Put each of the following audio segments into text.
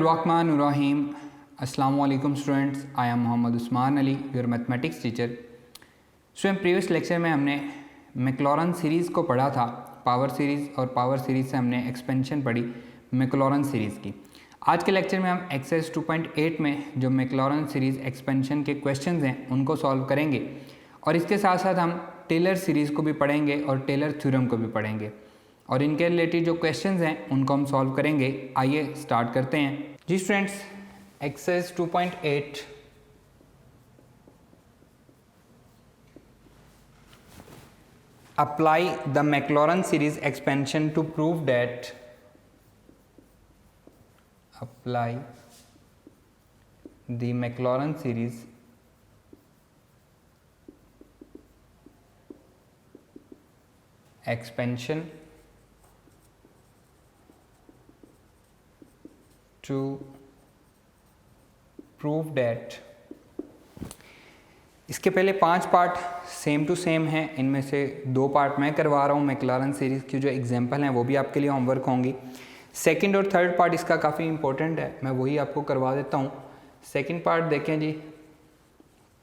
बिस्मिल्लाहिर्रहमानिर्रहीम। अस्सलामु अलैकुम students, I am Mohammad Usman Ali, your mathematics teacher. Student, previous lecture में हमने मैक्लॉरन सीरीज़ को पढ़ा था, पावर सीरीज़, और पावर सीरीज़ से हमने एक्सपेंशन पढ़ी मैक्लॉरन सीरीज़ की। आज के लेक्चर में हम एक्सरसाइज 2.8 में जो मैक्लॉरन सीरीज़ एक्सपेंशन के क्वेश्चंस हैं उनको सॉल्व करेंगे, और इसके साथ साथ हम टेलर सीरीज़ को भी पढ़ेंगे और टेलर थ्योरम को भी पढ़ेंगे, और इनके रिलेटेड जो क्वेश्चंस हैं उनको हम सॉल्व करेंगे। आइए स्टार्ट करते हैं जी students. Exercise 2.8 apply the Maclaurin series expansion to prove that apply the Maclaurin series expansion to prove that। इसके पहले 5 पार्ट सेम टू सेम हैं, इनमें से 2 पार्ट मैं करवा रहा हूँ। मैक्लॉरन सीरीज़ की जो एग्जांपल हैं वो भी आपके लिए होमवर्क होंगी। सेकंड और थर्ड पार्ट इसका काफ़ी इंपॉर्टेंट है, मैं वही आपको करवा देता हूँ। सेकंड पार्ट देखें जी,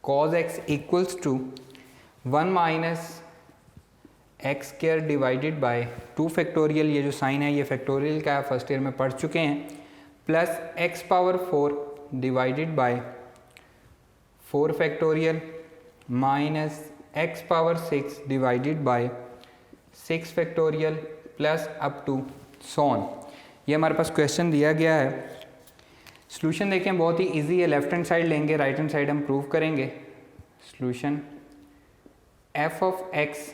cos x equals to 1 minus x square divided by 2 factorial, ये जो साइन है ये फैक्टोरियल का है, फर्स्ट ईयर में पढ़ चुके हैं, plus x power 4 divided by 4 factorial minus x power 6 divided by 6 factorial plus up to so on. ये हमारे पास क्वेश्चन दिया गया है। सॉल्यूशन देखें, बहुत ही इजी है। लेफ्ट हैंड साइड लेंगे, राइट हैंड साइड हम प्रूव करेंगे। Solution f of x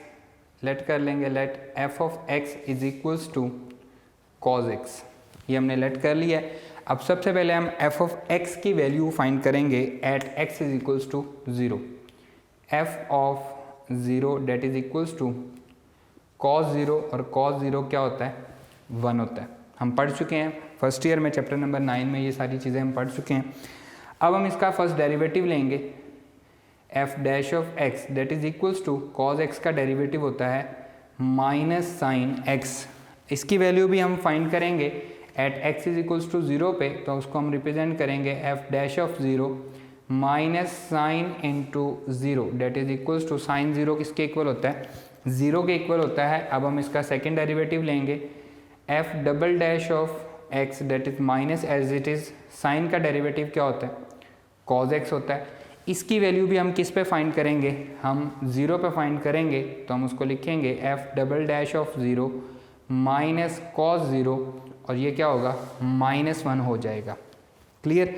let कर लेंगे, let f of x is equals to cos x, ये हमने लेट कर लिया है। अब सबसे पहले हम एफ ऑफ एक्स की वैल्यू फाइंड करेंगे at x is equals to 0। F of 0 that is equals to cos 0, और कॉज 0 क्या होता है? 1 होता है। हम पढ़ चुके हैं फर्स्ट ईयर में, चैप्टर नंबर 9 में ये सारी चीज़ें हम पढ़ चुके हैं। अब हम इसका फर्स्ट डेरिवेटिव लेंगे, f dash of x that is equals to cos x का डेरिवेटिव होता है माइनस साइन एक्स। इसकी वैल्यू भी हम फाइंड करेंगे at x is equals to 0 पे, तो उसको हम रिप्रेजेंट करेंगे f dash of 0 minus sine into 0 that is equals to sine 0 किसके इक्वल होता है? 0 के इक्वल होता है। अब हम इसका सेकेंड डेरिवेटिव लेंगे, f double dash of x that is minus as it is sine का डेरिवेटिव क्या होता है? कॉज एक्स होता है। इसकी वैल्यू भी हम किस पे फाइंड करेंगे? हम 0 पे फाइंड करेंगे, तो हम उसको लिखेंगे F double dash of 0 minus cos 0, और ये क्या होगा? -1 हो जाएगा। क्लियर?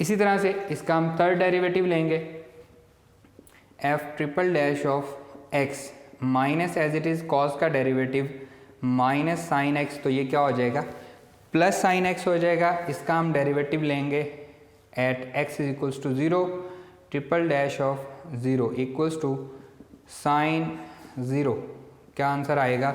इसी तरह से इसका हम थर्ड डेरिवेटिव लेंगे, f triple dash of x minus as it is cos का डेरिवेटिव माइनस साइन एक्स, तो ये क्या हो जाएगा? प्लस साइन एक्स हो जाएगा। इसका हम डेरिवेटिव लेंगे at x is equals to 0, triple dash of 0 equals to sine 0। क्या आंसर आएगा?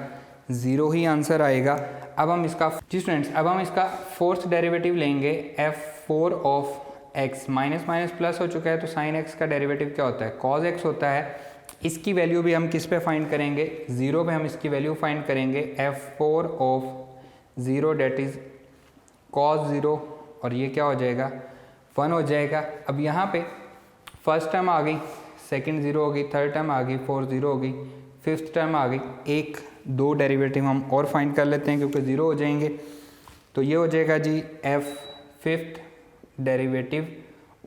0 ही आंसर आएगा। अब हम इसका जी स्टूडेंट्स, अब हम इसका फोर्थ डेरिवेटिव लेंगे, f4 of x, minus minus plus हो चुका है, तो साइन x का डेरिवेटिव क्या होता है? cos x होता है। इसकी वैल्यू भी हम किस पे फाइंड करेंगे? 0 पे हम इसकी वैल्यू फाइंड करेंगे, f4 of 0 that is cos 0, और ये क्या हो जाएगा? 1 हो जाएगा। अब यहाँ पे फर्स्ट टर्म आ गई, सेकंड 0 हो गई, थर्ड टर्म आ गई, फोर्थ 0 हो गई, फिफ्थ टर्म आ गई। 1-2 डेरिवेटिव हम और फाइंड कर लेते हैं क्योंकि 0 हो जाएंगे, तो ये हो जाएगा जी f fifth derivative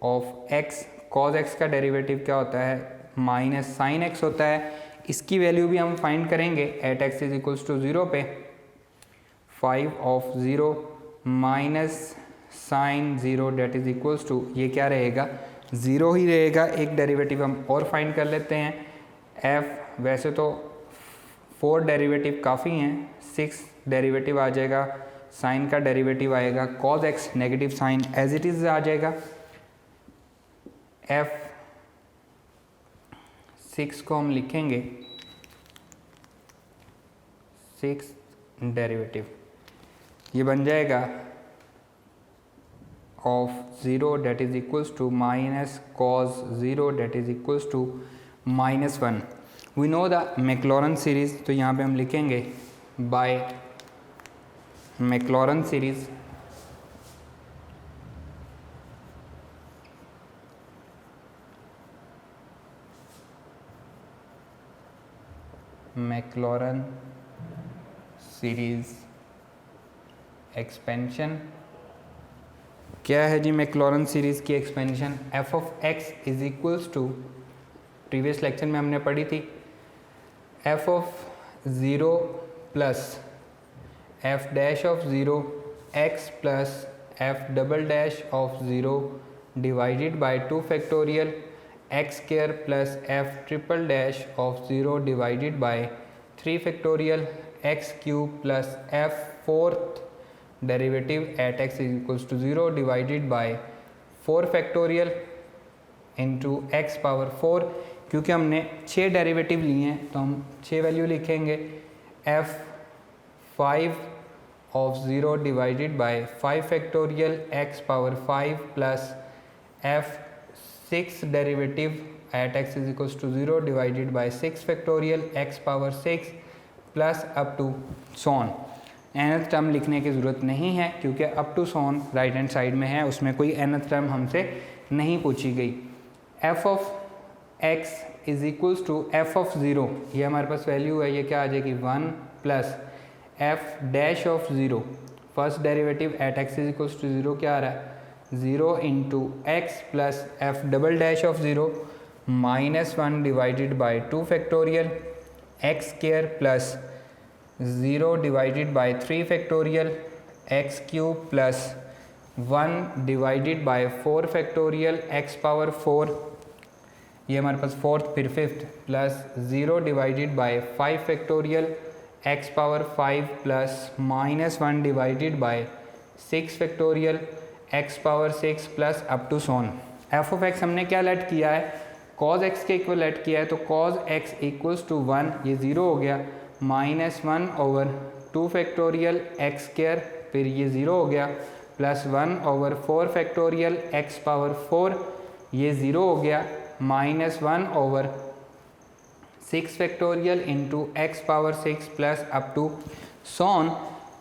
of x. Cos x का डेरिवेटिव क्या होता है? माइनस साइन एक्स होता है। इसकी वैल्यू भी हम फाइंड करेंगे at x is equals to 0 पे, 5 of 0 minus sine 0 that is equals to, ये क्या रहेगा? 0 ही रहेगा। एक डेरिवेटिव हम और फाइंड कर लेते हैं, f, वैसे तो 4 डेरिवेटिव काफ़ी हैं, 6 डेरिवेटिव आ जाएगा, साइन का डेरिवेटिव आएगा, cos x negative sine as it is आ जाएगा। f 6 को हम लिखेंगे 6 डेरिवेटिव, ये बन जाएगा of 0 that is equals to minus cos 0 that is equals to -1। We know the Maclaurin series, तो यहाँ पे हम लिखेंगे by Maclaurin series Maclaurin series expansion. क्या है जी मैक्लॉरन सीरीज़ की expansion? F of x is equals to, previous lecture में हमने पढ़ी थी, f of zero plus f dash of zero x plus f double dash of zero divided by 2 factorial x square plus f triple dash of zero divided by 3 factorial x cube plus f fourth derivative at x is equals to 0 divided by 4 factorial into x power 4। क्योंकि हमने 6 derivative लिए हैं तो हम 6 value लिखेंगे। F 5 of 0 divided by 5 factorial x power 5 plus f 6 derivative at x is equals to 0 divided by 6 factorial x power 6 plus up to so on. nth term लिखने की ज़रूरत नहीं है क्योंकि up to so on right hand side में है, उसमें कोई nth टर्म हमसे नहीं पूछी गई। F of x is equals to f of zero, ये हमारे पास वैल्यू है, ये क्या आ जाएगी 1 plus f dash of zero, first derivative at x is equals to 0 क्या आ रहा है 0 into x plus f double dash of zero -1 divided by 2 factorial x square plus 0 divided by 3 factorial x cube plus 1 divided by 4 factorial x power 4, ये हमारे पास fourth फिर fifth plus 0 divided by 5 factorial x power 5 plus -1 divided by 6 factorial x power 6 plus up to so on. F of x हमने क्या let किया है, cos x के equal let किया है, तो कॉज एक्स इक्वल्स टू 1, ये 0 हो गया, -1 ओवर 2 फैक्टोरियल एक्स स्क्वायर, फिर ये 0 हो गया, plus 1 over 4 factorial x power 4, ये 0 हो गया, -1 over 6 factorial into x power 6 plus up to so on.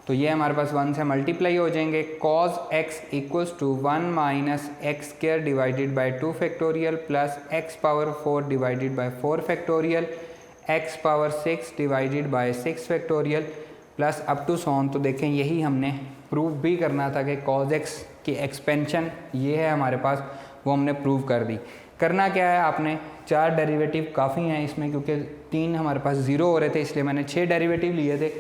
तो ये हमारे पास 1 से मल्टीप्लाई हो जाएंगे। Cos x equals to 1 minus x square divided by 2 factorial plus x power 4 divided by 4 factorial x power 6 divided by 6 factorial plus up to so on. तो देखें यही हमने प्रूव भी करना था कि कॉज एक्स की एक्सपेंशन ये है हमारे पास, वो हमने प्रूव कर दी। करना क्या है, आपने 4 डेरिवेटिव काफ़ी हैं इसमें, क्योंकि 3 हमारे पास 0 हो रहे थे, इसलिए मैंने 6 डेरिवेटिव लिए थे,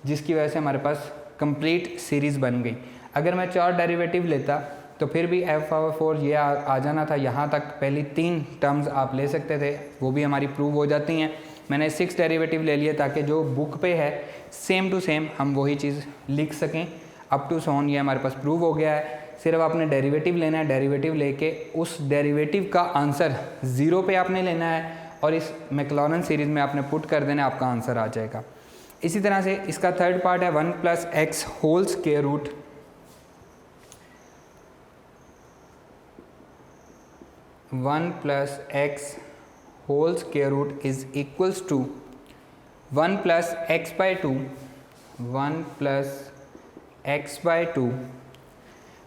जिसकी वजह से हमारे पास कंप्लीट सीरीज़ बन गई। अगर मैं 4 डेरिवेटिव लेता तो फिर भी एफ पावर 4 ये आ जाना था, यहाँ तक पहली 3 टर्म्स आप ले सकते थे, वो भी हमारी प्रूव हो जाती हैं। मैंने 6 डेरिवेटिव ले लिए ताकि जो बुक पे है सेम टू सेम हम वही चीज़ लिख सकें। अप टू सॉन ये हमारे पास प्रूव हो गया है। सिर्फ आपने डेरिवेटिव लेना है, डेरिवेटिव लेके उस डेरिवेटिव का आंसर 0 पे आपने लेना है और इस मैक्लॉरन सीरीज़ में आपने पुट कर देना, आपका आंसर आ जाएगा। इसी तरह से इसका थर्ड पार्ट है 1 plus x whole square root. One plus x whole square root is equals to 1 plus x by 2, 1 plus x by 2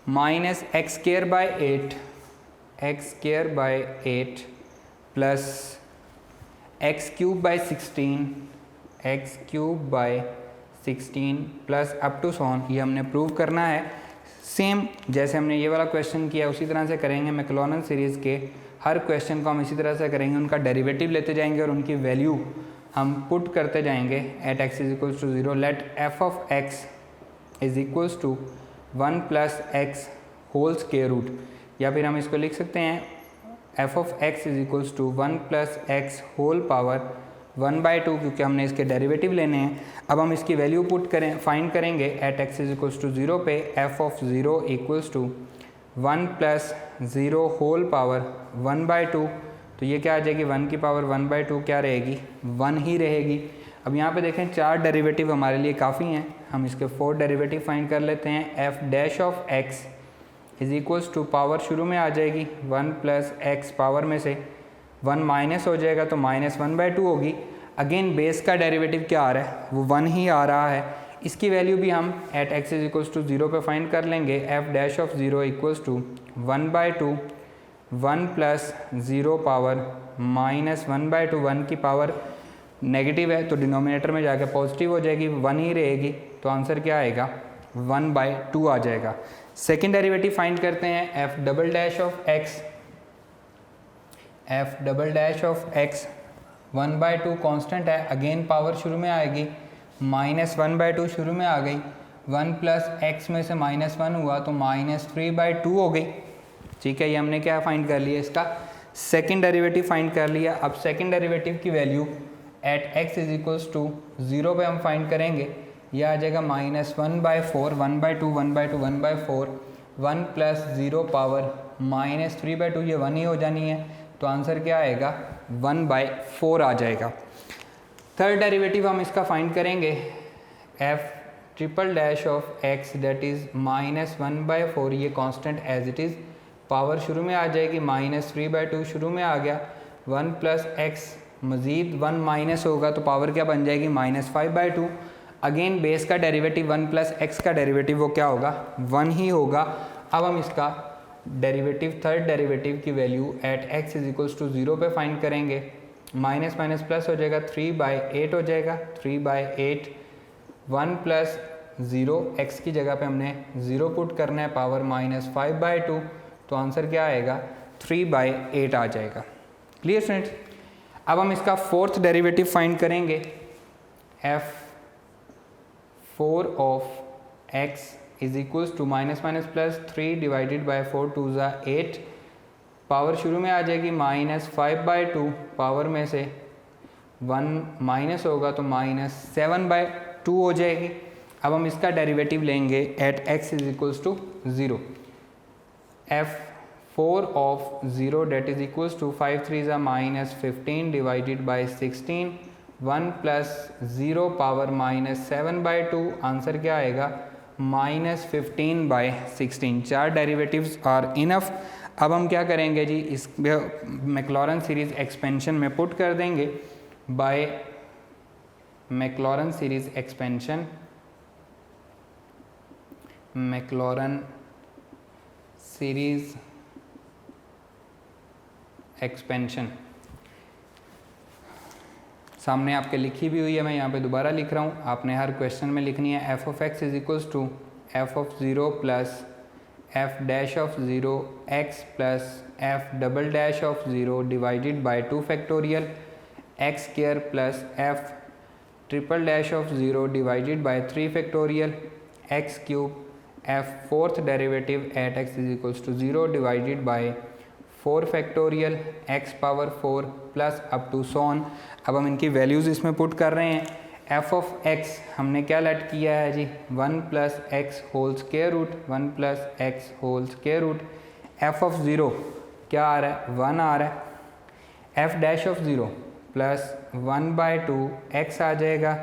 minus x square by 8, x square by 8 plus x cube by 16, x cube by 16 plus up to so on. ये हमने prove करना है। Same जैसे हमने ये वाला question किया उसी तरह से करेंगे। मैक्लॉरन सीरीज़ के हर क्वेश्चन को हम इसी तरह से करेंगे, उनका डेरिवेटिव लेते जाएंगे और उनकी वैल्यू हम पुट करते जाएंगे at x is equals to 0। Let f of x is equals to 1 plus x whole square root, या फिर हम इसको लिख सकते हैं f of x is equals to 1 plus x whole power 1/2, क्योंकि हमने इसके डेरिवेटिव लेने हैं। अब हम इसकी वैल्यू पुट करें, फाइंड करेंगे at x is equals to 0 पे f of 0 equals to 1 plus 0 whole power 1/2। तो ये क्या आ जाएगी, 1 की पावर 1/2 क्या रहेगी, 1 ही रहेगी। अब यहाँ पे देखें 4 डेरिवेटिव हमारे लिए काफ़ी हैं, हम इसके 4 डेरिवेटिव फाइंड कर लेते हैं। F dash of x is equals to power शुरू में आ जाएगी 1 प्लस एक्स, पावर में से 1 माइनस हो जाएगा तो -1/2 होगी। अगेन बेस का डेरिवेटिव क्या आ रहा है, वो 1 ही आ रहा है। इसकी वैल्यू भी हम at x is equals to 0 पे फाइंड कर लेंगे। F dash of 0 equals to 1/2 1 plus 0 power -1/2, 1 की पावर नेगेटिव है तो डिनोमिनेटर में जाके पॉजिटिव हो जाएगी, 1 ही रहेगी, तो आंसर क्या आएगा 1/2 आ जाएगा। सेकेंड डेरिवेटिव फाइंड करते हैं f double dash of x 1/2 constant है, अगेन पावर शुरू में आएगी, -1/2 शुरू में आ गई, 1 प्लस एक्स में से -1 हुआ तो -3/2 हो गई। ठीक है, ये हमने क्या फाइंड कर लिया, इसका सेकेंड डेरिवेटिव फाइंड कर लिया। अब सेकेंड डेरिवेटिव की value at x is equals to 0 पे हम फाइंड करेंगे, यह आ जाएगा -1/4, 1/2 1/2 1/4, 1 प्लस 0 पावर -3/2, ये 1 ही हो जानी है, तो आंसर क्या आएगा 1/4 आ जाएगा। थर्ड डेरिवेटिव हम इसका फाइंड करेंगे f triple dash of x that is -1/4, ये constant as it is, power शुरू में आ जाएगी, -3/2 शुरू में आ गया, 1 प्लस x मज़ीद 1 माइनस होगा तो पावर क्या बन जाएगी -5/2। अगेन बेस का डेरिवेटिव 1 प्लस x का डेरिवेटिव वो क्या होगा 1 ही होगा। अब हम इसका डेरिवेटिव थर्ड डेरिवेटिव की value at x is equals to 0 पे फाइंड करेंगे, माइनस माइनस प्लस हो जाएगा, 3/8 हो जाएगा, 3/8, 1 प्लस 0 x की जगह पे हमने 0 पुट करना है, पावर -5/2, तो आंसर क्या आएगा 3/8 आ जाएगा। Clear students. अब हम इसका फोर्थ डेरिवेटिव फाइंड करेंगे, f4 of x is equals to -3 divided by 4 2 = 8, power शुरू में आ जाएगी -5/2, पावर में से 1 माइनस होगा तो -7/2 हो जाएगी। अब हम इसका डेरिवेटिव लेंगे at x is equals to 0, f4 of 0 that is equals to 5 3 = -15 divided by 16, 1 plus 0 power -7/2, answer क्या आएगा -15/16। 4 डेरिवेटिव्स आर इनफ। अब हम क्या करेंगे जी, इस मैक्लॉरन सीरीज़ एक्सपेंशन में पुट कर देंगे, by Maclaurin series expansion, Maclaurin series expansion सामने आपके लिखी भी हुई है, मैं यहाँ पे दोबारा लिख रहा हूँ, आपने हर क्वेश्चन में लिखनी है। f of x is equals to f of 0 plus f dash of 0 x plus f double dash of 0 divided by 2 factorial x square plus f triple dash of 0 divided by 3 factorial x cube, f fourth derivative at x is equals to 0 divided by 4 factorial x power 4 plus up to so on. अब हम इनकी values इसमें put कर रहे हैं। f of x हमने क्या let किया है जी 1 plus x whole square root, 1 plus x whole square root. f of 0 क्या आ रहा है 1 आ रहा है, f dash of 0 plus 1/2 x आ जाएगा,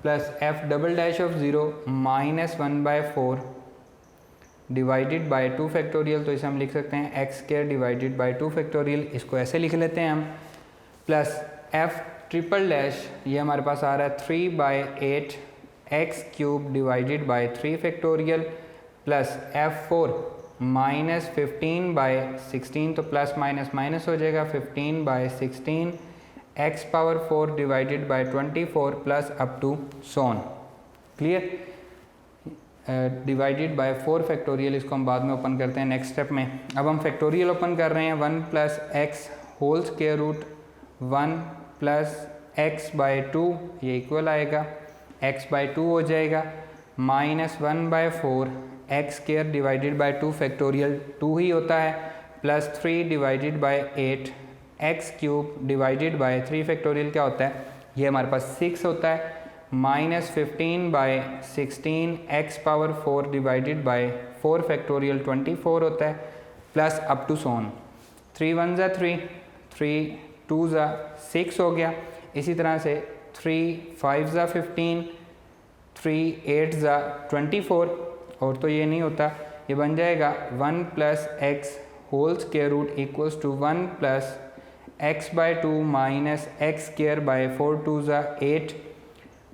plus f double dash of 0 -1/4 divided by 2 factorial, तो इसे हम लिख सकते हैं x square divided by 2 factorial, इसको ऐसे लिख लेते हैं हम, प्लस f ट्रिपल डैश, ये हमारे पास आ रहा है 3/8 x cube divided by 3 factorial, plus f4 -15/16, तो प्लस माइनस माइनस हो जाएगा, 15/16 x power 4 divided by 24 plus up to so on. Clear. Divided by 4 factorial, इसको हम बाद में ओपन करते हैं नेक्स्ट स्टेप में। अब हम फैक्टोरियल ओपन कर रहे हैं, 1 plus x whole square root 1 plus x by 2, ये इक्वल आएगा, x बाई 2 हो जाएगा, -1/4 x square divided by 2 factorial 2 ही होता है, plus 3 divided by 8 x cube divided by 3 factorial क्या होता है, ये हमारे पास 6 होता है, -15/16 x power 4 divided by 4 factorial 24 होता है, प्लस अप टू सोन, 3 1 ज़ा 3, 3 2 ज़ा 6 हो गया। इसी तरह से 3 5 ज़ा 15, 3 8 ज़ा 24, और तो ये नहीं होता, ये बन जाएगा 1 plus x whole square root equals to 1 plus x by 2 minus x square by 4 2 ज़ा 8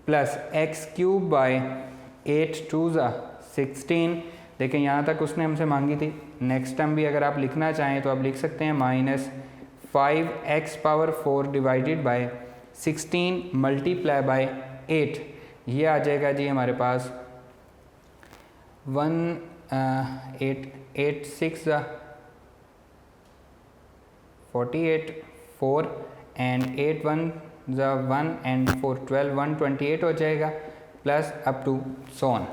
प्लस एक्स क्यूब बाई 8 2 ज़ा 16। देखिए यहाँ तक उसने हमसे मांगी थी, नेक्स्ट टाइम भी अगर आप लिखना चाहें तो आप लिख सकते हैं -5 x power 4 divided by 16 multiply by 8, ये आ जाएगा जी हमारे पास 8 6 48 4 एंड 8 1 1 एंड 4 12 128 हो जाएगा plus up to so on.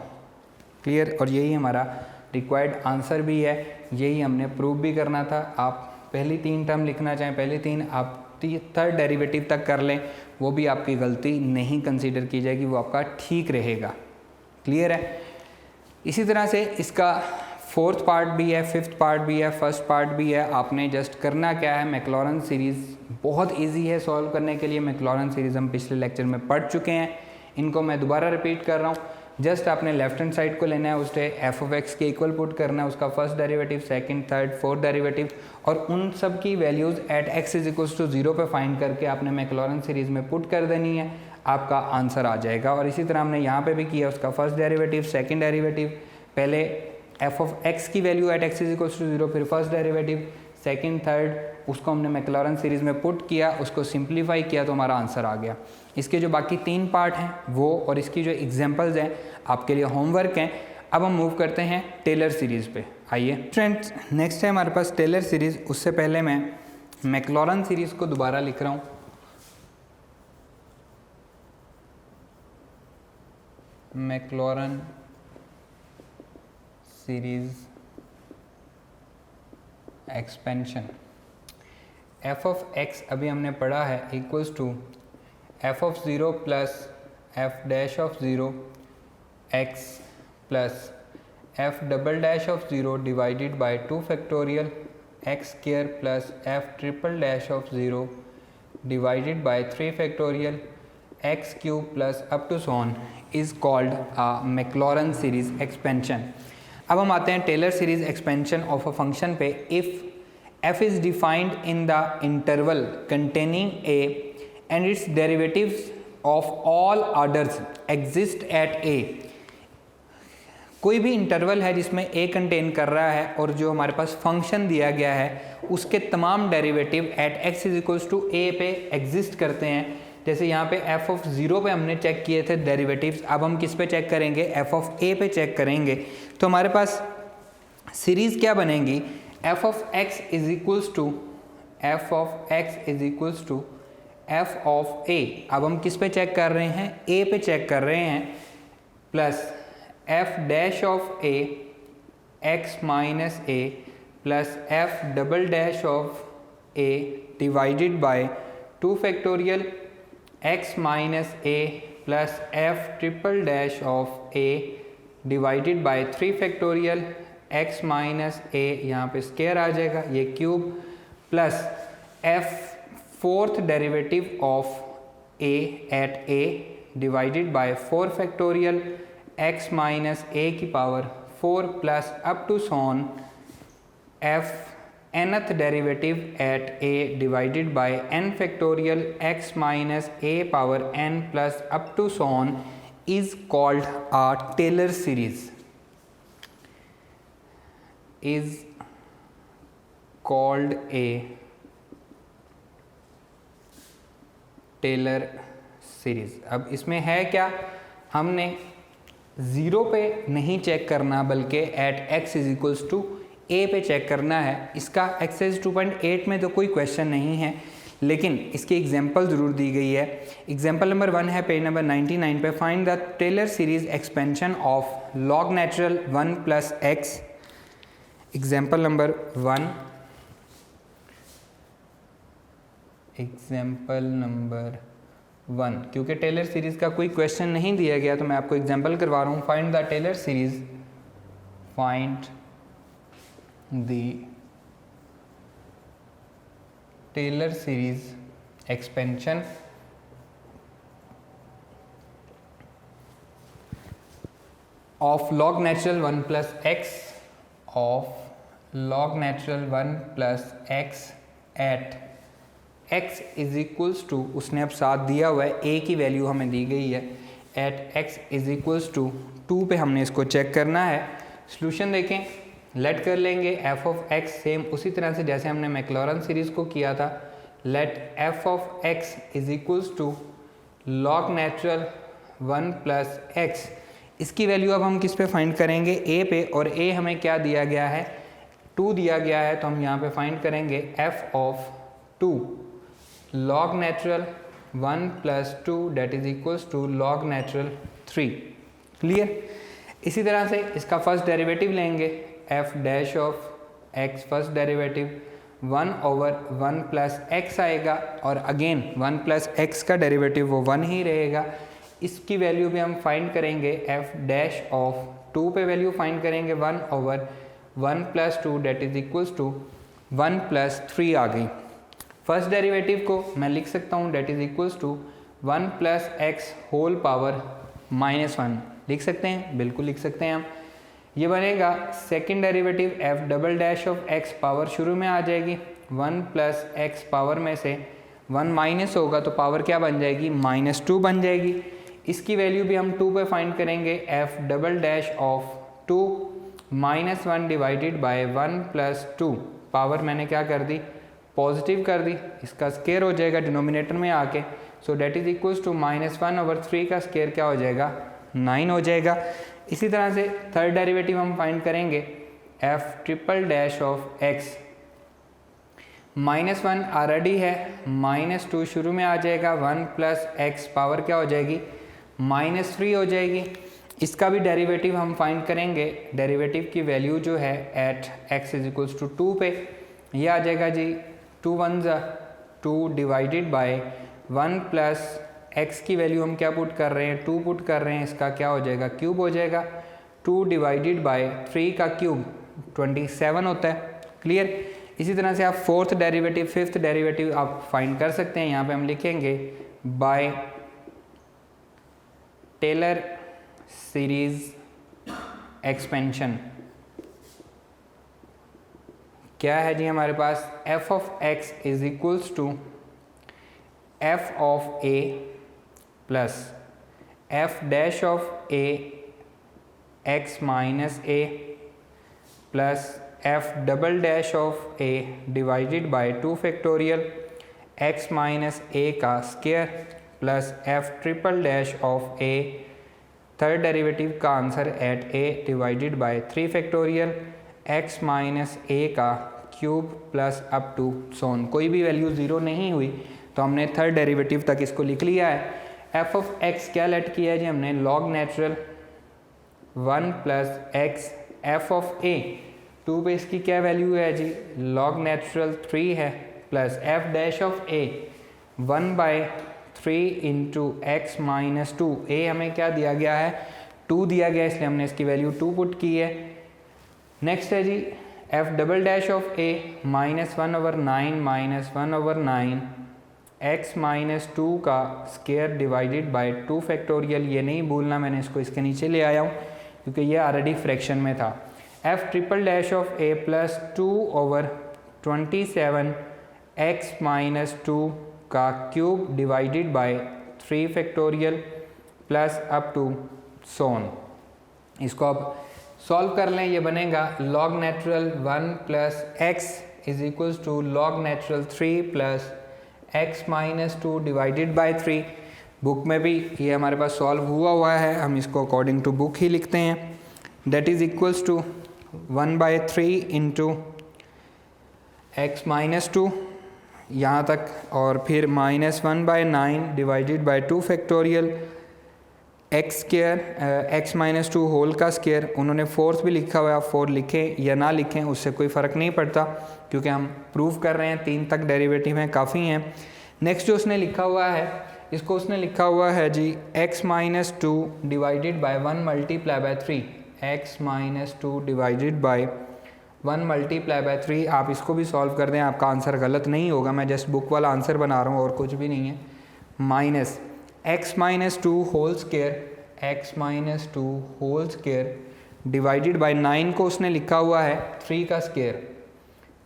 Clear. और यही हमारा रिक्वायर्ड आंसर भी है, यही हमने प्रूव भी करना था। आप पहली 3 टर्म लिखना चाहें, पहली 3 आप थर्ड डेरिवेटिव तक कर लें, वो भी आपकी गलती नहीं कंसीडर की जाएगी, वो आपका ठीक रहेगा। क्लियर है। इसी तरह से इसका फोर्थ पार्ट भी है, फिफ्थ पार्ट भी है, फर्स्ट पार्ट भी है। आपने जस्ट करना क्या है, मैक्लॉरेन सीरीज़ बहुत इजी है सॉल्व करने के लिए। मैक्लॉरेन सीरीज़ हम पिछले लेक्चर में पढ़ चुके हैं, इनको मैं दोबारा रिपीट कर रहा हूँ। जस्ट आपने लेफ्ट हैंड साइड को लेना है, उसे एफ ऑफ एक्स के इक्वल पुट करना है, उसका first derivative, second, third, fourth derivative, और उन सब की values at x is equals to 0 पे फाइंड करके आपने मैक्लॉरेन सीरीज़ में पुट कर देनी है, आपका आंसर आ जाएगा। और इसी तरह हमने यहाँ पे भी किया, उसका फर्स्ट डेरिवेटिव, सेकंड डेरिवेटिव, पहले एफ ऑफ एक्स की value at x is equals to 0, फिर फर्स्ट डेरिवेटिव, सेकंड, थर्ड, उसको हमने मैक्लॉरेन सीरीज़ में पुट किया, उसको सिंप्लीफाई किया तो हमारा आंसर आ गया। इसके जो बाकी 3 पार्ट हैं वो, और इसकी जो एग्जांपल्स हैं आपके लिए होमवर्क हैं। अब हम मूव करते हैं टेलर सीरीज़ पे। आइए फ्रेंड्स, नेक्स्ट है हमारे पास टेलर सीरीज़। उससे पहले मैं मैक्लॉरेन सीरीज़ को दोबारा लिख रहा हूँ। Maclaurin series expansion, f of x अभी हमने पढ़ा है equals to f of 0 plus f dash of 0 x plus f double dash of 0 divided by 2 factorial x square plus f triple dash of 0 divided by 3 factorial x cube plus up to so on is called a Maclaurin series expansion. अब हम आते हैं Taylor series expansion of a function पे। If f is defined in the interval containing a and its derivatives of all orders exist at a, कोई भी interval है जिसमें a contain कर रहा है और जो हमारे पास फंक्शन दिया गया है उसके तमाम derivative at x is equals to a पे एग्जिस्ट करते हैं। जैसे यहाँ पे f ऑफ 0 पे हमने चेक किए थे डेरिवेटिव्स, अब हम किस पे चेक करेंगे, f ऑफ a पे चेक करेंगे। तो हमारे पास सीरीज़ क्या बनेगी, f of x is equals to f of x is equals to f of a। अब हम किस पे चेक कर रहे हैं, a पे चेक कर रहे हैं, plus f dash of a x minus a plus f double dash of a divided by 2 factorial x minus a plus f triple dash of a divided by 3 factorial x minus a, यहाँ पे square आ जाएगा, ये cube, plus f fourth derivative of a at a divided by 4 factorial x minus a की power 4 plus up to so on f nth derivative eight a divided by n factorial x minus a power n plus up to so on is called a Taylor series, is called a Taylor series. अब इसमें है क्या, हमने 0 पे नहीं check करना बल्कि at x is equals to a पे चेक करना है। इसका एक्सरसाइज 2.8 में तो कोई क्वेश्चन नहीं है, लेकिन इसकी एग्जांपल ज़रूर दी गई है। एग्जांपल नंबर 1 है पेज नंबर 99 पे, find the Taylor series expansion of log natural 1 plus x. Example number 1, example number 1, क्योंकि टेलर सीरीज़ का कोई क्वेश्चन नहीं दिया गया तो मैं आपको एग्जाम्पल करवा रहा हूँ। Find the Taylor series, find the Taylor series expansion of log natural 1 plus x, of log natural 1 plus x at x is equals to, उसने अब साथ दिया हुआ है, a की वैल्यू हमें दी गई है, at x is equals to 2 पे हमने इसको चेक करना है। सॉल्यूशन देखें, लेट कर लेंगे f ऑफ x सेम उसी तरह से जैसे हमने मैक्लॉरेन सीरीज़ को किया था। Let f of x is equals to log natural 1 plus x. इसकी वैल्यू अब हम किस पे फाइंड करेंगे, ए पे, और ए हमें क्या दिया गया है, 2 दिया गया है, तो हम यहाँ पे फाइंड करेंगे f of 2 log natural 1 plus 2 that is equals to log natural 3। Clear. इसी तरह से इसका फर्स्ट डेरिवेटिव लेंगे, f dash of x first derivative 1 over 1 plus x आएगा, और अगेन 1 प्लस एक्स का डेरिवेटिव वो 1 ही रहेगा। इसकी वैल्यू भी हम फाइंड करेंगे, एफ डैश ऑफ 2 पे वैल्यू फाइंड करेंगे 1 over 1 plus 2 that is equals to 1 plus 3 आ गई। फर्स्ट डेरिवेटिव को मैं लिख सकता हूँ that is equals to 1 plus x whole power -1। लिख सकते हैं, बिल्कुल लिख सकते हैं हम। ये बनेगा second derivative F double dash of x, power शुरू में आ जाएगी 1 प्लस एक्स, पावर में से 1 माइनस होगा तो पावर क्या बन जाएगी, -2 बन जाएगी। इसकी वैल्यू भी हम 2 पे फाइंड करेंगे, F double dash of 2 -1 divided by 1 plus 2, power मैंने क्या कर दी, पॉजिटिव कर दी, इसका स्केयर हो जाएगा डिनोमिनेटर में आके, so that is equals to -1 over 3 का स्केयर क्या हो जाएगा, 9 हो जाएगा। इसी तरह से थर्ड डेरिवेटिव हम फाइंड करेंगे, F triple dash of x, -1 already है, -2 शुरू में आ जाएगा, 1 प्लस एक्स, पावर क्या हो जाएगी, -3 हो जाएगी। इसका भी डेरिवेटिव हम फाइंड करेंगे, डेरिवेटिव की वैल्यू जो है at x is equals to 2 पे, ये आ जाएगा जी 2 1 2 डिवाइडेड बाय 1 प्लस एक्स की वैल्यू हम क्या पुट कर रहे हैं, 2 पुट कर रहे हैं, इसका क्या हो जाएगा, क्यूब हो जाएगा, 2 डिवाइडेड बाय 3 का क्यूब 27 होता है। क्लियर। इसी तरह से आप फोर्थ डेरिवेटिव फिफ्थ डेरिवेटिव आप फाइंड कर सकते हैं। यहाँ पे हम लिखेंगे बाय टेलर सीरीज एक्सपेंशन। क्या है जी हमारे पास, f of x is equals to f of a plus f dash of a x minus a plus f double dash of a divided by 2 factorial x minus a का square plus f triple dash of a, third derivative का answer at a divided by 3 factorial x minus a का cube plus up to so on. कोई भी value 0 नहीं हुई तो हमने third derivative तक इसको लिख लिया है। एफ ऑफ एक्स क्या लेट किया है जी हमने, log natural 1 plus x, f of a 2 पे इसकी क्या वैल्यू है जी, लॉग नेचुरल 3 है, plus f dash of A 1/3 into x minus 2, ए हमें क्या दिया गया है, 2 दिया गया, इसलिए हमने इसकी वैल्यू 2 पुट की है। नेक्स्ट है जी f double dash of a -1/9 -1/9 x minus 2 का स्क्वायर डिवाइडेड बाय 2 फैक्टोरियल, ये नहीं भूलना, मैंने इसको इसके नीचे ले आया हूँ क्योंकि ये ऑलरेडी फ्रैक्शन में था। F triple dash of a plus 2/27 x minus 2 का cube divided by 3 factorial plus up to so on. इसको अब सॉल्व कर लें, ये बनेगा log natural 1 plus x is equals to log natural 3 plus x minus 2 divided by 3। Book में भी ये हमारे पास सॉल्व हुआ है, हम इसको अकॉर्डिंग टू बुक ही लिखते हैं। That is equals to 1/3 into x minus 2 यहाँ तक, और फिर -1/9 divided by 2 factorial x square x minus 2 whole का स्क्वायर। उन्होंने फोर्थ भी लिखा हुआ है, आप 4 लिखें या ना लिखें उससे कोई फ़र्क नहीं पड़ता क्योंकि हम प्रूव कर रहे हैं, 3 तक डेरिवेटिव हैं, काफ़ी हैं। नेक्स्ट जो उसने लिखा हुआ है, इसको उसने लिखा हुआ है जी x minus 2 divided by 1 multiply by 3, x minus 2 divided by 1 multiply by 3। आप इसको भी सॉल्व कर दें, आपका आंसर गलत नहीं होगा, मैं जस्ट बुक वाला आंसर बना रहा हूँ और कुछ भी नहीं है। Minus x minus 2 whole square, x minus 2 whole square divided by 9 को उसने लिखा हुआ है 3 का स्क्वायर,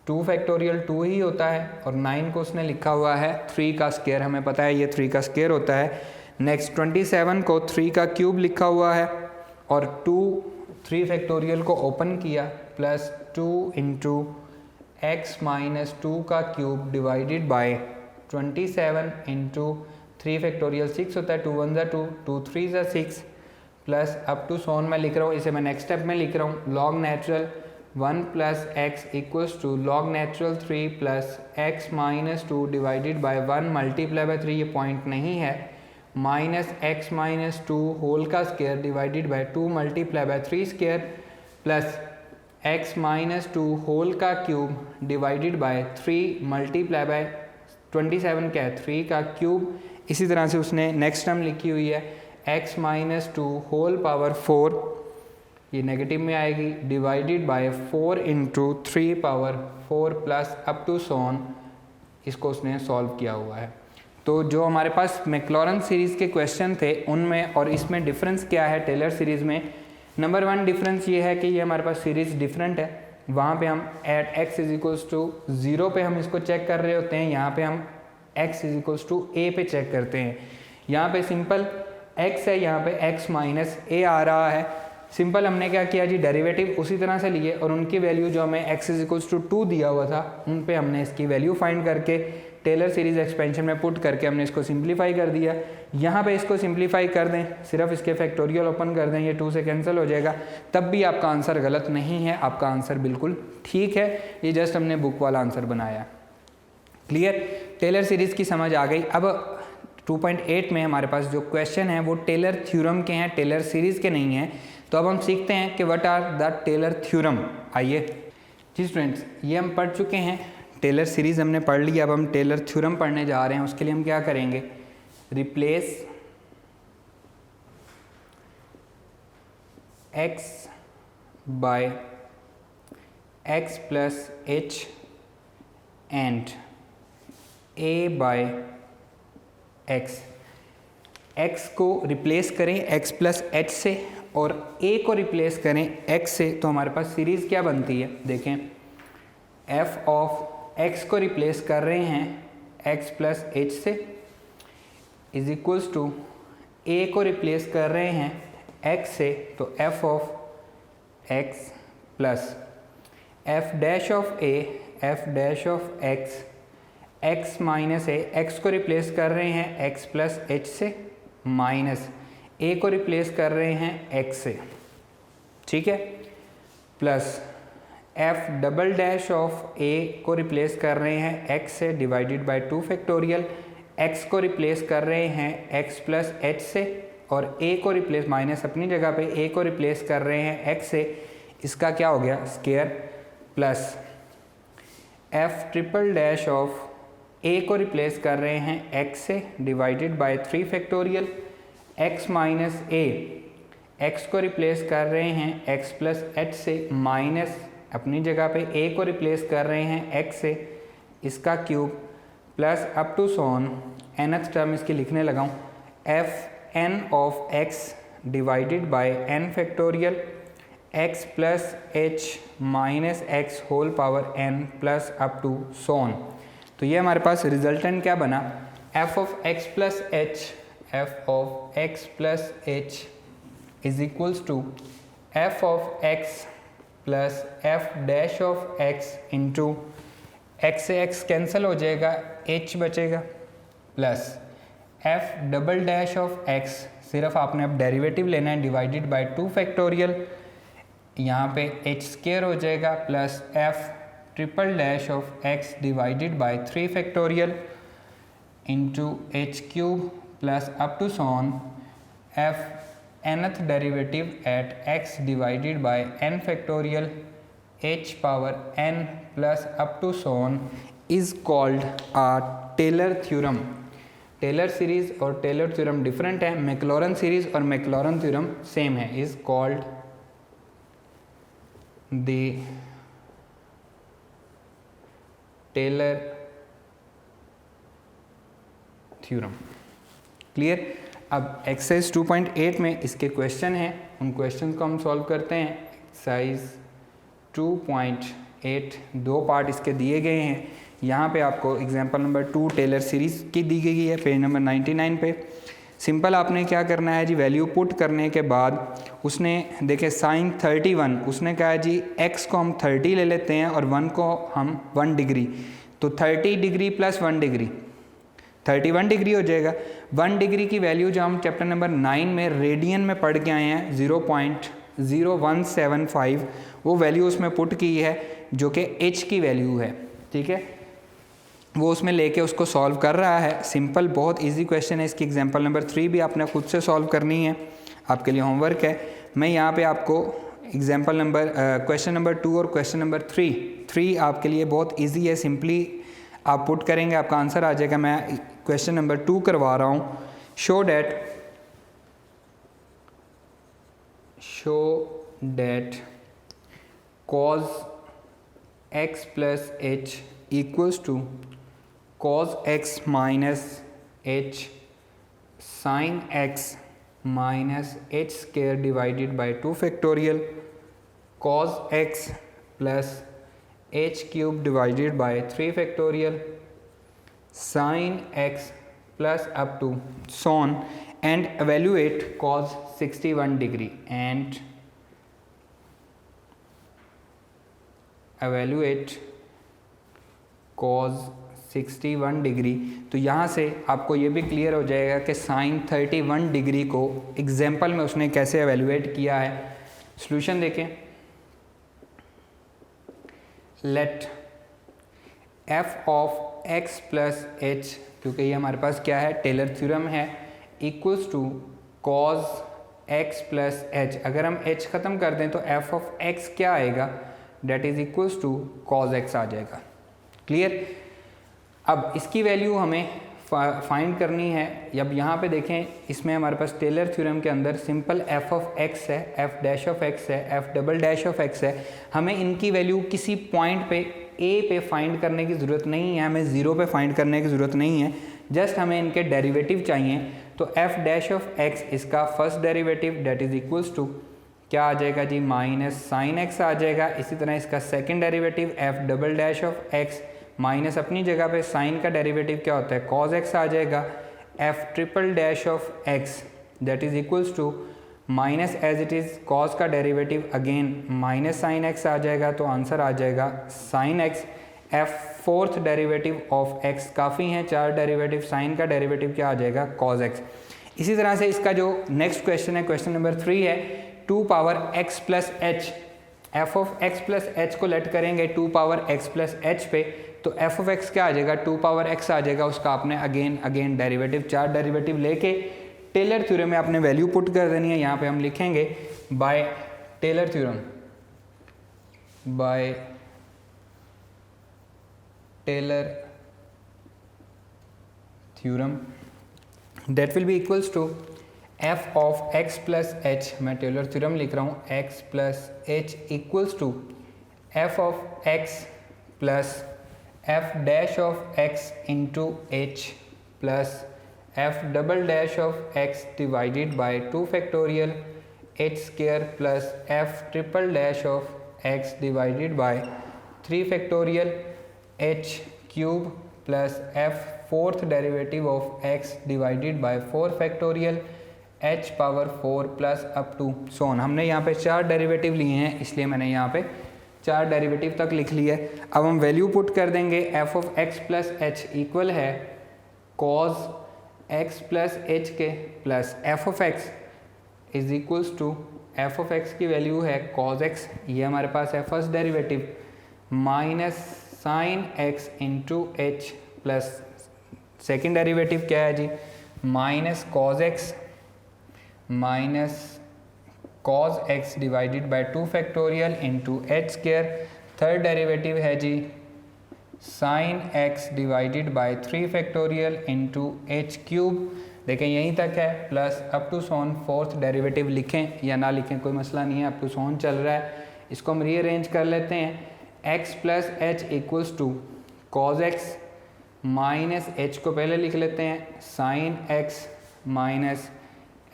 2 फैक्टोरियल 2 ही होता है, और 9 को उसने लिखा हुआ है 3 का स्क्वायर, हमें पता है ये 3 का स्क्वायर होता है। नेक्स्ट 27 को 3 का क्यूब लिखा हुआ है, और 3 फैक्टोरियल को ओपन किया, प्लस 2 इंटू एक्स माइनस 2 का cube divided bye 27 into 3 factorial 6 होता है, 2 1 ज़ा 2, 2 3 ज़ा 6 प्लस अप टू सोन मैं लिख रहा हूँ, इसे मैं नेक्स्ट स्टेप में लिख रहा हूँ log natural 1 plus x equals to log natural 3 plus x minus 2 divided by 1 multiply by 3, ये पॉइंट नहीं है, माइनस एक्स माइनस 2 होल का square divided by 2 multiply by 3 square plus x minus 2 whole का cube divided by 3 multiply by 27 क्या है 3 का cube. इसी तरह से उसने नेक्स्ट टर्म लिखी हुई है x माइनस 2 होल पावर 4, ये नेगेटिव में आएगी, divided by 4 into 3 power 4 plus up to so on, इसको उसने सॉल्व किया हुआ है। तो जो हमारे पास मैक्लॉरन सीरीज़ के क्वेश्चन थे उनमें और इसमें डिफरेंस क्या है टेलर सीरीज़ में, नंबर 1 डिफरेंस ये है कि ये हमारे पास सीरीज़ डिफरेंट है, वहाँ पे हम at x is equals to 0 पे हम इसको चेक कर रहे होते हैं, यहाँ पे हम x is equals to a पे चेक करते हैं। यहाँ पे सिंपल x है, यहाँ पे x माइनस a आ रहा है, सिंपल हमने क्या किया जी डेरिवेटिव उसी तरह से लिए और उनकी वैल्यू जो हमें x इज इक्वल्स टू 2 दिया हुआ था उन पे हमने इसकी वैल्यू फाइंड करके टेलर सीरीज़ एक्सपेंशन में पुट करके हमने इसको सिंप्लीफाई कर दिया। यहाँ पे इसको सिंप्लीफाई कर दें, सिर्फ इसके फैक्टोरियल ओपन कर दें, ये 2 से कैंसिल हो जाएगा, तब भी आपका आंसर गलत नहीं है, आपका आंसर बिल्कुल ठीक है, ये जस्ट हमने बुक वाला आंसर बनाया। क्लियर, टेलर सीरीज़ की समझ आ गई। अब 2.8 में हमारे पास जो क्वेश्चन है वो टेलर थ्योरम के हैं, टेलर सीरीज़ के नहीं हैं। तो अब हम सीखते हैं कि what are the Taylor theorem. आइए जी स्टूडेंट्स, ये हम पढ़ चुके हैं, टेलर सीरीज़ हमने पढ़ ली, अब हम टेलर थ्योरम पढ़ने जा रहे हैं। उसके लिए हम क्या करेंगे, replace x by x plus h and a by x। x को रिप्लेस करें x प्लस h से और a को रिप्लेस करें x से, तो हमारे पास सीरीज़ क्या बनती है, देखें f ऑफ x को रिप्लेस कर रहे हैं x प्लस h से इज इक्वल्स टू a को रिप्लेस कर रहे हैं x से, तो f of x plus f dash of a f dash of x, x minus a, x को रिप्लेस कर रहे हैं x प्लस h से माइनस a को रिप्लेस कर रहे हैं x से, ठीक है, plus f double dash of a को रिप्लेस कर रहे हैं x से डिवाइडेड बाय 2 फैक्टोरियल, x को रिप्लेस कर रहे हैं x प्लस h से और a को रिप्लेस माइनस अपनी जगह पे a को रिप्लेस कर रहे हैं x से, इसका क्या हो गया square, plus f triple dash of a को रिप्लेस कर रहे हैं x से divided by 3 factorial, x minus a, x को रिप्लेस कर रहे हैं x प्लस h से माइनस अपनी जगह पे a को रिप्लेस कर रहे हैं x से, इसका cube plus up to so on nth term इसकी लिखने लगाऊं f n of x divided by n factorial x plus h minus x whole power n plus up to so on. तो ये हमारे पास रिजल्टेंट क्या बना, f of x plus h, f of x plus h is equals to f of x plus f dash of x into x से x cancel हो जाएगा, h बचेगा, plus f double dash of x, सिर्फ आपने अब derivative लेना है, divided by 2 factorial, यहाँ पे h स्क्वायर हो जाएगा, plus f triple dash of x divided by 3 factorial into h cube plus up to so on f nth derivative at x divided by n factorial h power n plus up to so on is called a Taylor theorem. Taylor series और Taylor theorem different है, Maclaurin series और Maclaurin theorem same है, is called the Taylor theorem. Clear. अब exercise 2.8 में इसके question हैं, उन question को हम सॉल्व करते हैं। एक्सरसाइज 2.8 दो पार्ट इसके दिए गए हैं। यहाँ पे आपको एग्जांपल नंबर 2 टेलर सीरीज़ की दी गई है पेज नंबर 99 पे। सिंपल आपने क्या करना है जी, वैल्यू पुट करने के बाद उसने देखे साइन 31, उसने कहा जी x को हम 30 ले लेते हैं और 1 को हम 1 डिग्री, तो 30 डिग्री प्लस 1 डिग्री 31 डिग्री हो जाएगा। 1 डिग्री की वैल्यू जो हम चैप्टर नंबर 9 में रेडियन में पढ़ के आए हैं 0.0175, वो वैल्यू उसमें पुट की है जो कि h की वैल्यू है, ठीक है। वो उसमें लेके उसको सॉल्व कर रहा है। सिंपल बहुत इजी क्वेश्चन है। इसकी एग्जांपल नंबर 3 भी आपने खुद से सॉल्व करनी है, आपके लिए होमवर्क है। मैं यहाँ पे आपको एग्जांपल नंबर क्वेश्चन नंबर 2 और क्वेश्चन नंबर 3 आपके लिए बहुत इजी है। सिंपली आप पुट करेंगे, आपका आंसर आ जाएगा। मैं क्वेश्चन नंबर 2 करवा रहा हूँ। Show that cos x plus h equals to cos x minus h sin x minus h square divided by 2 factorial cos x plus h cube divided by 3 factorial sin x plus up to so on, and evaluate cos 61 degree and evaluate cos 61 degree. तो यहाँ से आपको ये भी clear हो जाएगा कि sign 31 degree को एग्जाम्पल में उसने कैसे एवेल्यूएट किया है। सॉल्यूशन देखें। Let f of x plus h, क्योंकि ये हमारे पास क्या है, टेलर थ्योरम है, equals to cos x plus h। अगर हम h ख़त्म कर दें तो f ऑफ x क्या आएगा, that is equals to cos x आ जाएगा। क्लियर। अब इसकी वैल्यू हमें फाइंड करनी है। अब यहाँ पे देखें, इसमें हमारे पास टेलर थ्योरम के अंदर सिंपल f ऑफ x है, f डैश ऑफ x है, f double dash of x है। हमें इनकी वैल्यू किसी पॉइंट पे a पे फाइंड करने की ज़रूरत नहीं है, हमें 0 पे फाइंड करने की ज़रूरत नहीं है, जस्ट हमें इनके डेरिवेटिव चाहिए। तो f डैश ऑफ x इसका first derivative that is equals to क्या आ जाएगा जी, माइनस साइन x आ जाएगा। इसी तरह इसका second derivative f double dash of x minus अपनी जगह पे साइन का डेरिवेटिव क्या होता है, cos x आ जाएगा। f triple dash of x that is equals to minus as it is cos का derivative again minus sine x आ जाएगा। तो आंसर आ जाएगा sine x। f fourth derivative of x, काफ़ी हैं 4 डेरिवेटिव, साइन का डेरिवेटिव क्या आ जाएगा, cos x। इसी तरह से इसका जो नेक्स्ट क्वेश्चन है, क्वेश्चन नंबर 3 है, 2 power x plus h। f of x plus h को लेट करेंगे 2 पावर x प्लस h पे, तो f ऑफ x क्या आ जाएगा, 2 पावर x आ जाएगा। उसका आपने अगेन डेरिवेटिव 4 डेरिवेटिव लेके टेलर थ्योरम में आपने वैल्यू पुट कर देनी है। यहाँ पे हम लिखेंगे by Taylor theorem, by Taylor theorem that will be equals to f of x plus h। मैं टेलर थ्योरम लिख रहा हूँ, x plus h equals to f of x plus f dash of x into h plus f double dash of x divided by 2 factorial h square plus f triple dash of x divided by 3 factorial h cube plus f fourth derivative of x divided by 4 factorial h power 4 plus up to so on. हमने यहाँ पे 4 derivative लिए हैं, इसलिए मैंने यहाँ पे 4 derivative तक लिख लिया है। अब हम वैल्यू पुट कर देंगे। f of x plus h equal है cos x प्लस h के plus f of x is equals to f of x की वैल्यू है cos x, ये हमारे पास है first derivative, minus sine x into h plus second derivative क्या है जी, minus cos x minus cos x divided by 2 factorial into h square. Third derivative है जी sine x divided by 3 factorial into h cube. देखें यहीं तक है, plus up to so on fourth derivative लिखें या ना लिखें कोई मसला नहीं है, अप टू सोन चल रहा है। इसको हम रीअरेंज कर लेते हैं। x plus h equals to cos x minus h को पहले लिख लेते हैं, sine x minus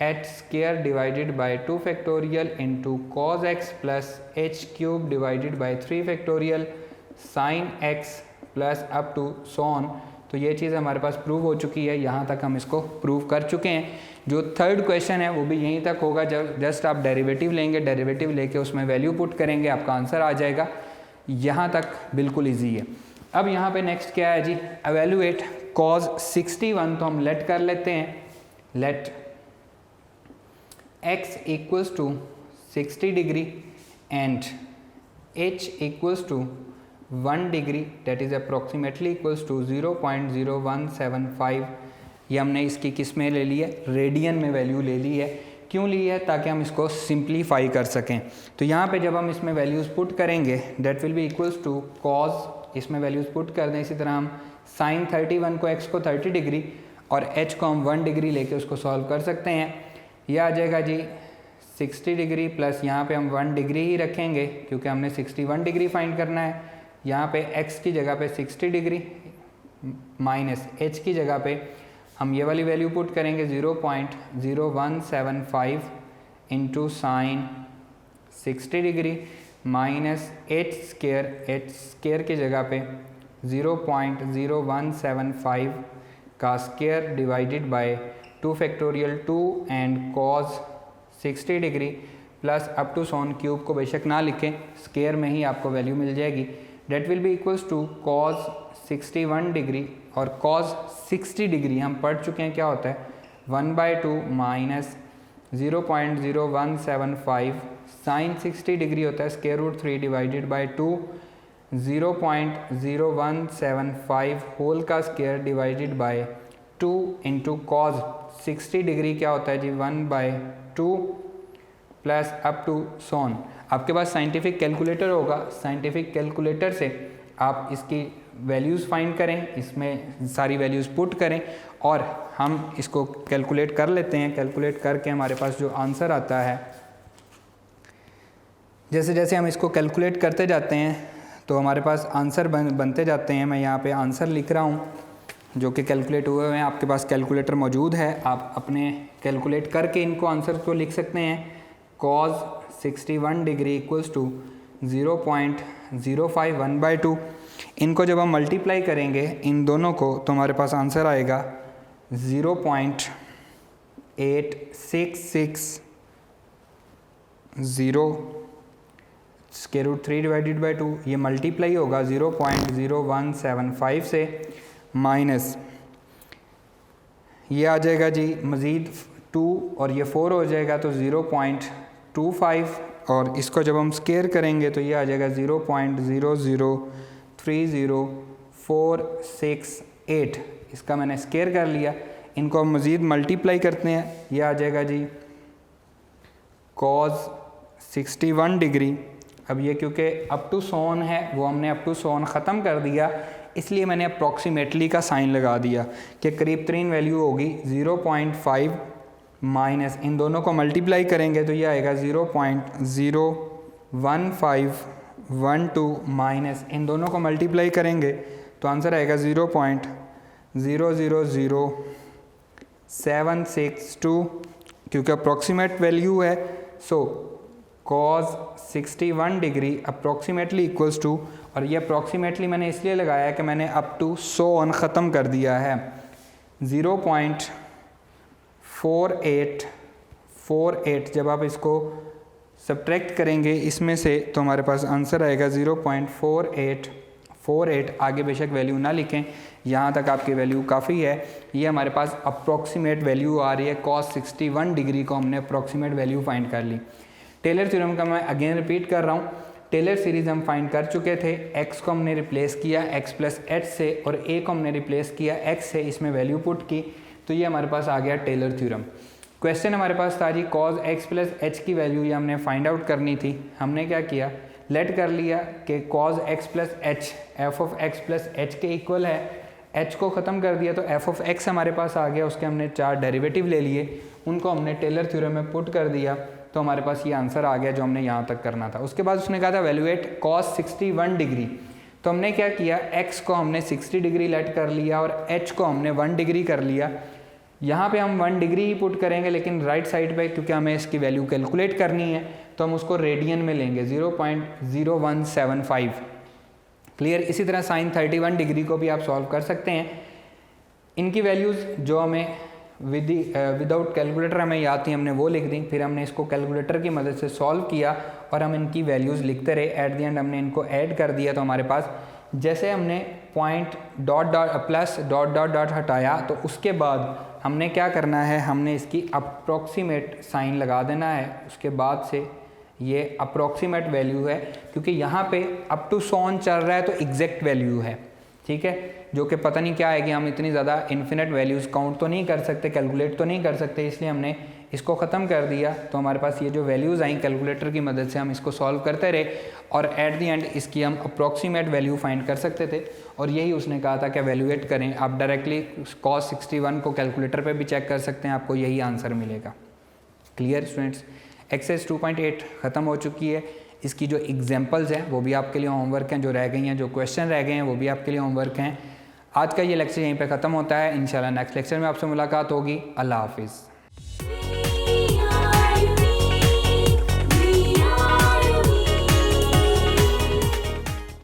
h square divided by 2 factorial into cos x plus h cube divided by 3 factorial sine x plus up to so on. तो ये चीज़ हमारे पास prove हो चुकी है, यहाँ तक हम इसको प्रूव कर चुके हैं। जो थर्ड क्वेश्चन है वो भी यहीं तक होगा, जब जस्ट आप डेरिवेटिव लेंगे, डेरिवेटिव लेके उसमें वैल्यू पुट करेंगे, आपका आंसर आ जाएगा। यहाँ तक बिल्कुल ईजी है। अब यहाँ पे नेक्स्ट क्या है जी, एवेल्यूएट cos 61, तो हम लेट कर लेते हैं, let x equals to 60 degree and h equals to 1 degree, that is approximately equals to 0.0175। ये हमने इसकी किस में ले ली है, रेडियन में वैल्यू ले ली है। क्यों ली है, ताकि हम इसको सिंप्लीफाई कर सकें। तो यहाँ पे जब हम इसमें वैल्यूज़ पुट करेंगे that will be equals to cos, इसमें वैल्यूज़ पुट कर दें, इसी तरह हम साइन 31 को x को 30 डिग्री और h को हम 1 डिग्री लेके उसको सॉल्व कर सकते हैं। यह आ जाएगा जी 60 डिग्री प्लस यहाँ पे हम 1 डिग्री ही रखेंगे क्योंकि हमने 61 डिग्री फाइंड करना है। यहाँ पे x की जगह पे 60 डिग्री माइनस h की जगह पे हम ये वाली वैल्यू पुट करेंगे 0.0175 into sine 60 degree minus h square की जगह पे 0.0175 का square divided by 2 factorial 2 and cos 60 degree plus up to so on cube को बेशक ना लिखें, स्केयर में ही आपको वैल्यू मिल जाएगी। That will be equals to cos 61 degree और कॉस 60 डिग्री हम पढ़ चुके हैं क्या होता है, 1/2 माइनस 0.0175 साइन 60 डिग्री होता है square root 3 divided by 2, 0.0175 whole का square divided by 2 into cos 60 degree क्या होता है जी 1/2 प्लस अप टू सोन। आपके पास साइंटिफिक कैलकुलेटर होगा, साइंटिफिक कैलकुलेटर से आप इसकी वैल्यूज़ फाइंड करें, इसमें सारी वैल्यूज़ पुट करें और हम इसको कैलकुलेट कर लेते हैं। कैलकुलेट करके हमारे पास जो आंसर आता है, जैसे जैसे हम इसको कैलकुलेट करते जाते हैं तो हमारे पास आंसर बनते जाते हैं। मैं यहाँ पे आंसर लिख रहा हूँ जो कि कैलकुलेट हुए हैं। आपके पास कैलकुलेटर मौजूद है, आप अपने कैलकुलेट करके इनको आंसर को लिख सकते हैं। Cos 61 degree equals to 0.051/2। इनको जब हम मल्टीप्लाई करेंगे इन दोनों को तो हमारे पास आंसर आएगा 0.8660 स्क्वायर रूट 3 डिवाइडेड बाई 2। ये मल्टीप्लाई होगा 0.0175 से माइनस ये आ जाएगा जी मज़ीद 2 और ये 4 हो जाएगा तो 0.25 और इसको जब हम स्केयर करेंगे तो ये आ जाएगा 0.0030468। इसका मैंने स्केयर कर लिया। इनको हम मज़ीद मल्टीप्लाई करते हैं, ये आ जाएगा जी कॉस 61 डिग्री। अब ये क्योंकि अप टू सोन है वो हमने अप टू सोन ख़त्म कर दिया, इसलिए मैंने अप्रॉक्सीमेटली का साइन लगा दिया कि करीब तरीन वैल्यू होगी 0.5 माइनस इन दोनों को मल्टीप्लाई करेंगे तो ये आएगा 0.01512 माइनस इन दोनों को मल्टीप्लाई करेंगे तो आंसर आएगा 0.000762 क्योंकि अप्रॉक्सीमेट वैल्यू है। So cos 61 degree approximately equals to, और ये अप्रॉक्सीमेटली मैंने इसलिए लगाया कि मैंने अप टू 100 ऑन ख़त्म कर दिया है, 0.4848। जब आप इसको सब्ट्रैक्ट करेंगे इसमें से तो हमारे पास आंसर आएगा 0.4848। आगे बेशक वैल्यू ना लिखें, यहाँ तक आपकी वैल्यू काफ़ी है। ये हमारे पास अप्रॉक्सीमेट वैल्यू आ रही है। कॉस 61 डिग्री को हमने अप्रॉक्सीमेट वैल्यू फाइंड कर ली। टेलर थ्योरम का मैं अगेन रिपीट कर रहा हूँ। टेलर सीरीज़ हम फाइंड कर चुके थे। x को हमने रिप्लेस किया x प्लस h से और a को हमने रिप्लेस किया x से, इसमें वैल्यू पुट की तो ये हमारे पास आ गया टेलर थ्योरम। क्वेश्चन हमारे पास था जी कॉज x प्लस h की वैल्यू ये हमने फाइंड आउट करनी थी। हमने क्या किया, लेट कर लिया कि cause x plus h F of x plus h के इक्वल है। h को ख़त्म कर दिया तो एफ ऑफ x हमारे पास आ गया, उसके हमने 4 डेरिवेटिव ले लिए, उनको हमने टेलर थ्योरम में पुट कर दिया तो हमारे पास ये आंसर आ गया जो हमने यहाँ तक करना था। उसके बाद उसने कहा था वैल्यूएट कॉस 61 डिग्री, तो हमने क्या किया, x को हमने 60 डिग्री लेट कर लिया और h को हमने 1 डिग्री कर लिया। यहाँ पे हम 1 डिग्री ही पुट करेंगे, लेकिन राइट साइड पे क्योंकि हमें इसकी वैल्यू कैलकुलेट करनी है तो हम उसको रेडियन में लेंगे 0.0175। क्लियर। इसी तरह साइन 31 डिग्री को भी आप सॉल्व कर सकते हैं। इनकी वैल्यूज़ जो हमें विदाउट कैलकुलेटर हमें याद थी हमने वो लिख दी, फिर हमने इसको कैलकुलेटर की मदद से सॉल्व किया और हम इनकी वैल्यूज़ लिखते रहे। एट द एंड हमने इनको ऐड कर दिया तो हमारे पास जैसे हमने point dot dot plus dot dot dot हटाया तो उसके बाद हमने क्या करना है, हमने इसकी अप्रॉक्सीमेट साइन लगा देना है। उसके बाद से ये अप्रॉक्सीमेट वैल्यू है, क्योंकि यहाँ पे अप टू सोन चल रहा है तो एग्जैक्ट वैल्यू है, ठीक है, जो कि पता नहीं क्या है कि हम इतनी ज़्यादा इन्फिनिट वैल्यूज़ काउंट तो नहीं कर सकते, कैलकुलेट तो नहीं कर सकते, इसलिए हमने इसको ख़त्म कर दिया। तो हमारे पास ये जो वैल्यूज़ आई कैलकुलेटर की मदद से हम इसको सॉल्व करते रहे और एट दी एंड इसकी हम अप्रॉक्सीमेट वैल्यू फाइंड कर सकते थे। और यही उसने कहा था कि वैल्यूएट करें। आप डायरेक्टली cos 61 को कैलकुलेटर पे भी चेक कर सकते हैं, आपको यही आंसर मिलेगा। क्लियर स्टूडेंट्स, एक्सरसाइज 2.8 ख़त्म हो चुकी है। इसकी जो एग्जांपल्स हैं वो भी आपके लिए होमवर्क हैं, जो रह गई हैं, जो क्वेश्चन रह गए हैं वो भी आपके लिए होमवर्क हैं। आज का ये लेक्चर यहीं पे ख़त्म होता है। इंशाल्लाह नेक्स्ट लेक्चर में आपसे मुलाकात होगी। अल्लाह हाफिज़।